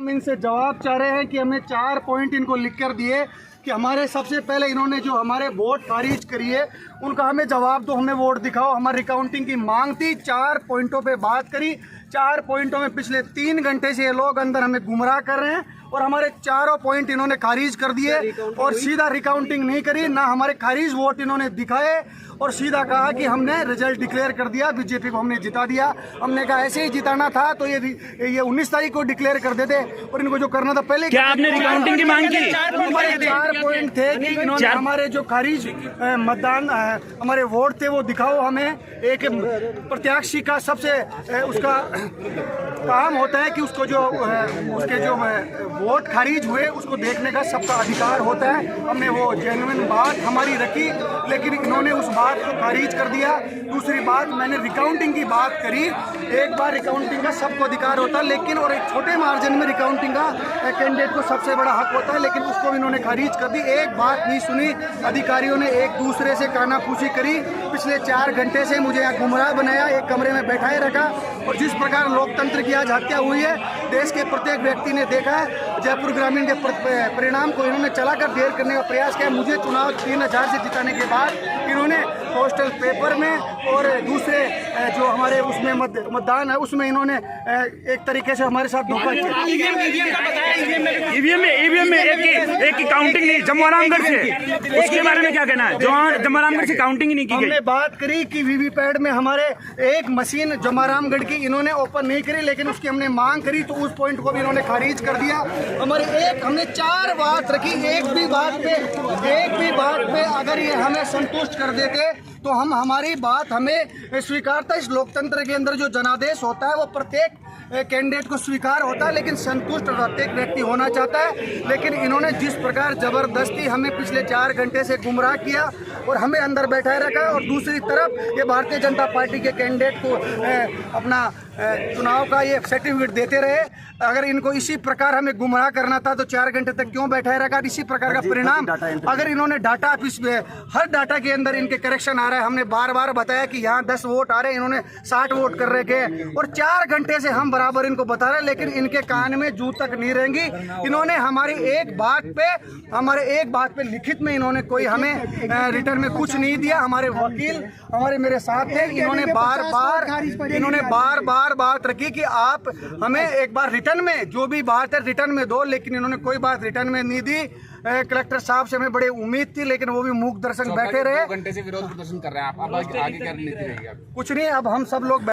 हम इनसे जवाब चाह रहे हैं कि हमें 4 पॉइंट इनको लिख कर दिए कि हमारे सबसे पहले इन्होंने जो हमारे वोट खारिज करी है उनका हमें जवाब दो, हमें वोट दिखाओ। हमारी रिकाउंटिंग की मांग थी, 4 पॉइंटों पे बात करी। 4 पॉइंटों में पिछले 3 घंटे से ये लोग अंदर हमें गुमराह कर रहे हैं और हमारे चारों पॉइंट इन्होंने खारिज कर दिए और सीधा रिकाउंटिंग नहीं करी, ना हमारे खारिज वोट इन्होंने दिखाए और सीधा कहा कि हमने रिजल्ट डिक्लेयर कर दिया, बीजेपी को हमने जिता दिया। हमने कहा ऐसे ही जिताना था तो ये 19 तारीख को डिक्लेयर कर देते और इनको जो करना था पहले। क्या आपने रिकाउंटिंग की मांग की? हमारे 4 पॉइंट थे कि इन्होंने हमारे जो खारिज मतदान हमारे वोट थे वो दिखाओ हमें। एक प्रत्याशी का सबसे उसका काम होता है कि उसको जो उसके जो वोट खारिज हुए उसको देखने का सबका अधिकार होता है। हमने वो जेन्युइन बात हमारी रखी, लेकिन इन्होंने उस बात को खारिज कर दिया। दूसरी बात, मैंने रिकाउंटिंग की बात करी। एक बार रिकाउंटिंग का सबको अधिकार होता है, लेकिन और एक छोटे मार्जिन में रिकाउंटिंग का कैंडिडेट को सबसे बड़ा हक होता है, लेकिन उसको इन्होंने खारिज कर दी। एक बात नहीं सुनी, अधिकारियों ने एक दूसरे से कानाफूसी करी। पिछले 4 घंटे से मुझे यहाँ गुमराह बनाया, एक कमरे में बैठाए रखा और जिस प्रकार लोकतंत्र की आज हत्या हुई है, देश के प्रत्येक व्यक्ति ने देखा है। जयपुर ग्रामीण के परिणाम को इन्होंने चलाकर देर करने का प्रयास किया। मुझे चुनाव 3000 से जिताने के बाद इन्होंने पोस्टल पेपर में और दूसरे जो हमारे उसमें मतदान है उसमें इन्होंने एक तरीके से हमारे साथ धोखा किया। ईवीएम में एक की काउंटिंग नहीं, जम्मू-रामगढ़ से, उसके बारे में क्या कहना है? जम्मू-रामगढ़ से काउंटिंग ही नहीं की गई। हमने बात करी कि वीवीपैट में हमारे एक मशीन जम्मू-रामगढ़ की इन्होंने ओपन नहीं करी, लेकिन उसकी हमने मांग करी तो उस पॉइंट को भी इन्होंने खारिज कर दिया। हमने 4 बात रखी, एक भी बात पे अगर ये हमें संतुष्ट कर देते तो हम हमारी बात हमें स्वीकारता। इस लोकतंत्र के अंदर जो जनादेश होता है वो प्रत्येक कैंडिडेट को स्वीकार होता है, लेकिन संतुष्ट प्रत्येक व्यक्ति होना चाहता है। लेकिन इन्होंने जिस प्रकार जबरदस्ती हमें पिछले 4 घंटे से गुमराह किया और हमें अंदर बैठाए रखा और दूसरी तरफ ये भारतीय जनता पार्टी के कैंडिडेट को अपना चुनाव का ये सर्टिफिकेट देते रहे। अगर इनको इसी प्रकार हमें गुमराह करना था तो 4 घंटे तक क्यों बैठाए रखा? इसी प्रकार का परिणाम अगर इन्होंने डाटा हर डाटा के अंदर इनके करेक्शन आ रहा है। हमने बार बताया कि यहाँ 10 वोट आ रहे हैं, इन्होंने 60 वोट कर रखे हैं और 4 घंटे से हम बराबर इनको बता रहे हैं, लेकिन इनके कान में जू तक नहीं रहेंगी। इन्होंने हमारी एक बात पे लिखित में इन्होंने कोई हमें रिटर्न में कुछ नहीं दिया। हमारे वकील मेरे साथ थे, इन्होंने बार बात रखी कि आप हमें एक बार रिटर्न में जो भी बात है रिटर्न में दो, लेकिन इन्होंने कोई बात रिटर्न में नहीं दी। कलेक्टर साहब से हमें बड़ी उम्मीद थी, लेकिन वो भी मूक दर्शक बैठे रहे। 2 घंटे से विरोध प्रदर्शन कर रहे हैं आप, अब आगे क्या रणनीति रहेगी? कुछ नहीं, अब हम सब लोग